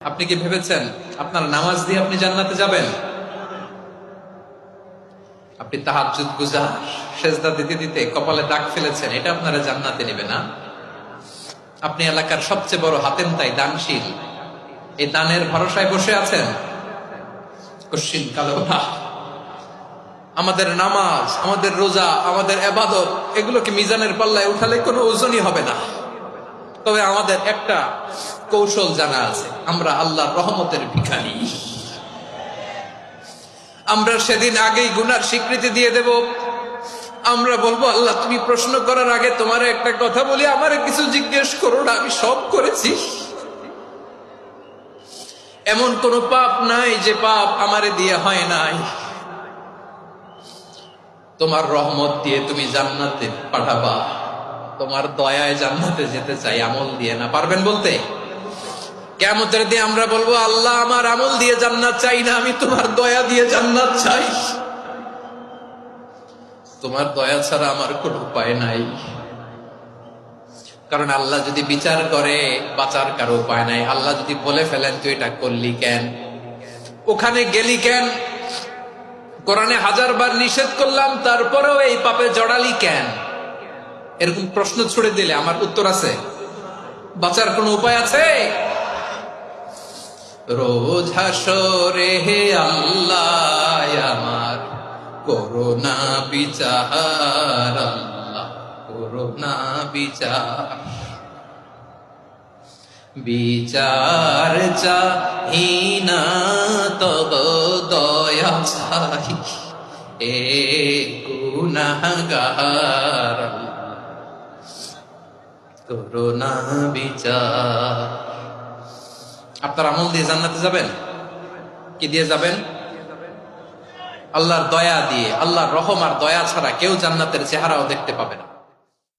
আপনি কি ভেবেছেন আপনার নামাজ দিয়ে আপনি জান্নাতে যাবেন? আপনি তাহাজ্জুদ গুজার, সেজদা দিতে দিতে কপালে দাগ ফেলেছেন, এটা আপনারা জান্নাতে নেবে না? আপনি এলাকার সবচেয়ে বড় হাতেমতাই, দানশীল, এই দানের ভরসায় বসে আছেন, কশিন কালো না। আমাদের নামাজ, আমাদের রোজা, আমাদের ইবাদত, এগুলোকে মিজানের পাল্লায় উঠালে কোনো ওজনই হবে না। তবে আমাদের একটা কৌশল জানা আছে, আমরা আল্লাহর রহমতের ভিখারি। আমরা সেদিন আগেই গুনার স্বীকৃতি দিয়ে দেব। আমরা বলবো, আল্লাহ তুমি প্রশ্ন করার আগে তোমার একটা কথা বলি, আমারে কিছু জিজ্ঞেস করো না, আমি সব করেছি। এমন কোন পাপ নাই যে পাপ আমারে দিয়ে হয় নাই। তোমার রহমত দিয়ে তুমি জান্নাতে পাঠাবা, তোমার দয়ায় জান্নাতে যেতে চাই, আমল দিয়ে না। পারবেন বলতে? কিয়ামতের দিন আমরা বলবো, আল্লাহ আমার আমল দিয়ে জান্নাত চাই না, আমি তোমার দয়া দিয়ে জান্নাত চাই। তোমার দয়া ছাড়া আমার কোনো উপায় নাই। কারণ আল্লাহ যদি বিচার করে, বাঁচার কারো উপায় নাই। আল্লাহ যদি বলে ফেলেন তুই এটা করলি কেন, ওখানে গেলি কেন, কোরআনে 1000 বার নিষেধ করলাম তারপরেও এই পাপে জড়ালি কেন, এরকম প্রশ্ন ছুড়ে দিলে আমার উত্তর আছে? বাঁচার কোনো উপায় আছে? রোজ হাসরে হে আল্লাহ আমার করোনা বিচার, আল্লাহ করোনা বিচার। বিচার চাহি না তব দয়া চাহি, এ গুনাহগার, করোনা বিচার। আপনার আমল দিয়ে জান্নাতে যাবেন? কি দিয়ে যাবেন? আল্লাহর দয়া দিয়ে। আল্লাহর রহম আর দয়া ছাড়া কেউ জান্নাতের চেহারাও দেখতে পাবে না।